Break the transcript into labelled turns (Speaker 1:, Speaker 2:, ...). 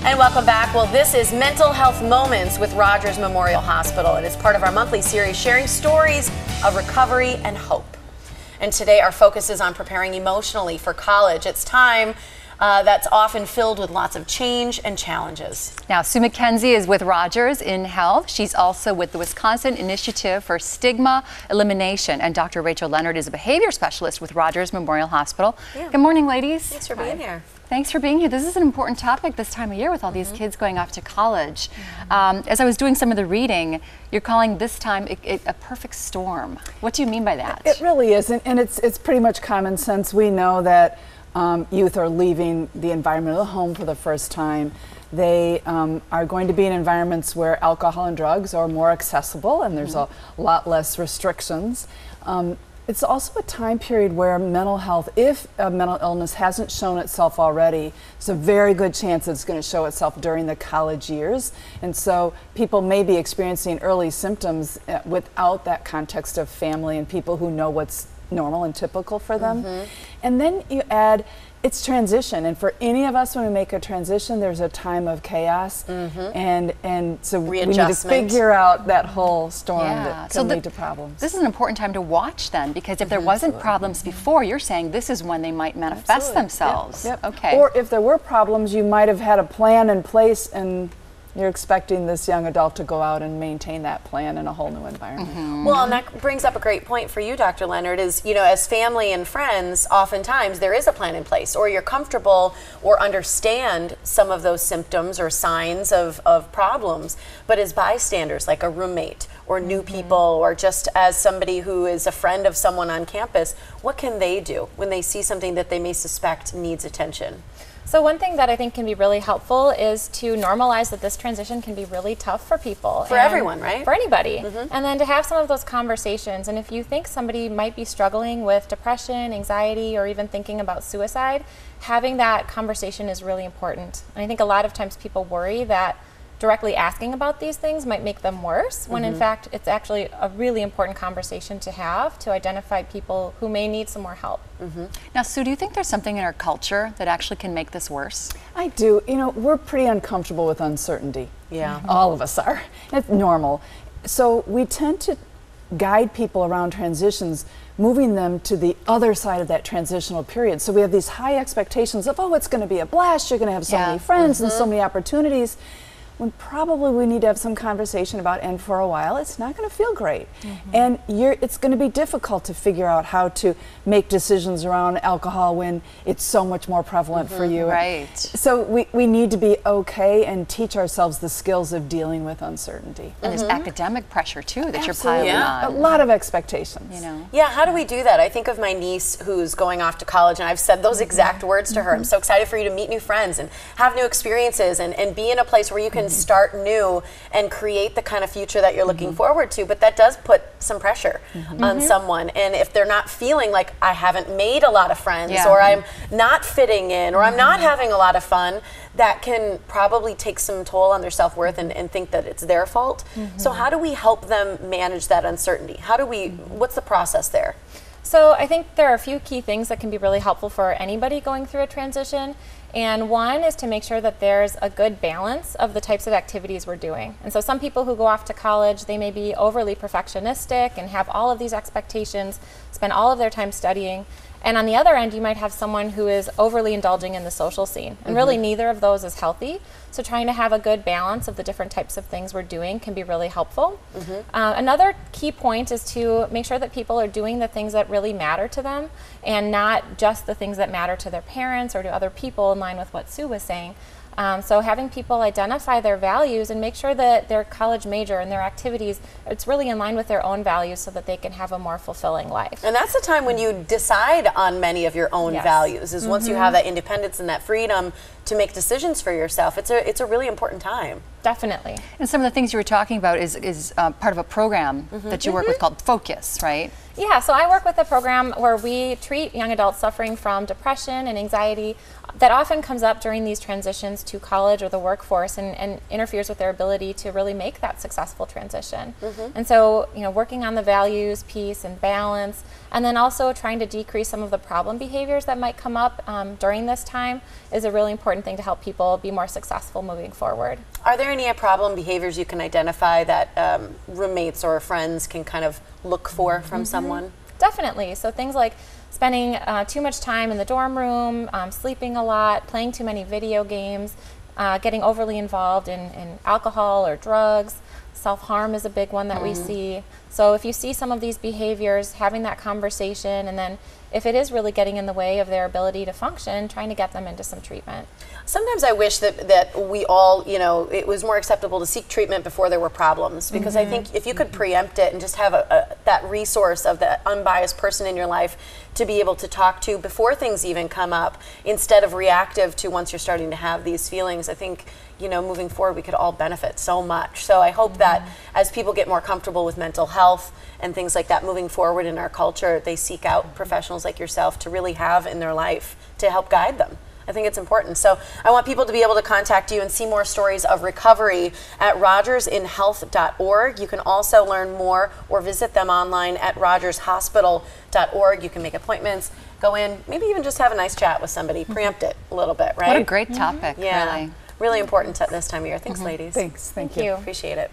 Speaker 1: And welcome back. Well, this is Mental Health Moments with Rogers Memorial Hospital. It is part of our monthly series sharing stories of recovery and hope. And today our focus is on preparing emotionally for college. It's time that's often filled with lots of change and challenges.
Speaker 2: Now, Sue McKenzie is with Rogers in Health. She's also with the Wisconsin Initiative for Stigma Elimination. And Dr. Rachel Leonard is a behavior specialist with Rogers Memorial Hospital. Yeah. Good morning, ladies.
Speaker 1: Thanks for being here.
Speaker 2: Thanks for being here. This is an important topic this time of year with all these kids going off to college. As I was doing some of the reading, you're calling this time a perfect storm. What do you mean by that?
Speaker 3: It really is, and it's pretty much common sense. We know that youth are leaving the environment of the home for the first time. They are going to be in environments where alcohol and drugs are more accessible, and there's a lot less restrictions. It's also a time period where mental health, if a mental illness hasn't shown itself already, there's a very good chance it's going to show itself during the college years. And so people may be experiencing early symptoms without that context of family and people who know what's normal and typical for them. And then you add, it's transition, and for any of us when we make a transition, there's a time of chaos, and so we need to figure out that whole storm that can lead to problems.
Speaker 2: This is an important time to watch then, because if there wasn't problems before, you're saying this is when they might manifest themselves. Okay.
Speaker 3: Or if there were problems, you might have had a plan in place and you're expecting this young adult to go out and maintain that plan in a whole new environment.
Speaker 1: Well, and that brings up a great point for you, Dr. Leonard, is, you know, as family and friends, oftentimes there is a plan in place, or you're comfortable or understand some of those symptoms or signs of problems, but as bystanders, like a roommate or new people, or just as somebody who is a friend of someone on campus, what can they do when they see something that they may suspect needs attention?
Speaker 4: So one thing that I think can be really helpful is to normalize that this transition can be really tough for people.
Speaker 1: For everyone, right?
Speaker 4: For anybody. And then to have some of those conversations. And if you think somebody might be struggling with depression, anxiety, or even thinking about suicide, having that conversation is really important. And I think a lot of times people worry that directly asking about these things might make them worse, when in fact it's actually a really important conversation to have to identify people who may need some more help.
Speaker 2: Now, Sue, do you think there's something in our culture that actually can make this worse?
Speaker 3: I do. You know, we're pretty uncomfortable with uncertainty.
Speaker 1: Yeah.
Speaker 3: All of us are. It's normal. So we tend to guide people around transitions, moving them to the other side of that transitional period. So we have these high expectations of, oh, it's going to be a blast, you're going to have so many friends and so many opportunities, when probably we need to have some conversation about, and for a while it's not going to feel great. And it's going to be difficult to figure out how to make decisions around alcohol when it's so much more prevalent for you.
Speaker 2: Right.
Speaker 3: So we need to be okay and teach ourselves the skills of dealing with uncertainty.
Speaker 2: And there's academic pressure too that you're piling on.
Speaker 3: A lot of expectations.
Speaker 2: You know?
Speaker 1: Yeah, how do we do that? I think of my niece who's going off to college, and I've said those exact words to her. I'm so excited for you to meet new friends and have new experiences and be in a place where you can start new and create the kind of future that you're looking forward to, but that does put some pressure on someone. And if they're not feeling like, I haven't made a lot of friends, or I'm not fitting in, or I'm not having a lot of fun, that can probably take some toll on their self-worth and think that it's their fault. So how do we help them manage that uncertainty? How do we, what's the process there?
Speaker 4: So I think there are a few key things that can be really helpful for anybody going through a transition. And one is to make sure that there's a good balance of the types of activities we're doing. And so some people who go off to college, they may be overly perfectionistic and have all of these expectations, spend all of their time studying. And on the other end, you might have someone who is overly indulging in the social scene. And really neither of those is healthy. So trying to have a good balance of the different types of things we're doing can be really helpful. Another key point is to make sure that people are doing the things that really matter to them and not just the things that matter to their parents or to other people, in line with what Sue was saying. So having people identify their values and make sure that their college major and their activities, it's really in line with their own values so that they can have a more fulfilling life.
Speaker 1: And that's the time when you decide on many of your own values, is once you have that independence and that freedom to make decisions for yourself. It's a really important time.
Speaker 4: Definitely.
Speaker 2: And some of the things you were talking about is part of a program that you work with called Focus, right?
Speaker 4: Yeah, so I work with a program where we treat young adults suffering from depression and anxiety that often comes up during these transitions to college or the workforce and interferes with their ability to really make that successful transition. And so, you know, working on the values, peace, and balance, and then also trying to decrease some of the problem behaviors that might come up during this time is a really important thing to help people be more successful moving forward.
Speaker 1: Are there any problem behaviors you can identify that roommates or friends can kind of look for from someone?
Speaker 4: Definitely. So things like spending too much time in the dorm room, sleeping a lot, playing too many video games, getting overly involved in alcohol or drugs. Self-harm is a big one that we see. So if you see some of these behaviors, having that conversation, and then if it is really getting in the way of their ability to function, trying to get them into some treatment.
Speaker 1: Sometimes I wish that we all, you know, it was more acceptable to seek treatment before there were problems, because I think if you could preempt it and just have that resource of the unbiased person in your life to be able to talk to before things even come up, instead of reactive to once you're starting to have these feelings, I think, you know, moving forward we could all benefit so much. So I hope that as people get more comfortable with mental health and things like that moving forward in our culture, they seek out professionals like yourself to really have in their life to help guide them. I think it's important. So I want people to be able to contact you and see more stories of recovery at rogersinhealth.org. You can also learn more or visit them online at rogershospital.org. You can make appointments, go in, maybe even just have a nice chat with somebody, preempt it a little bit, right?
Speaker 2: What a great topic,
Speaker 1: Yeah,
Speaker 2: really.
Speaker 1: really important at this time of year. Thanks, ladies.
Speaker 3: Thanks. Thank you.
Speaker 1: Appreciate it.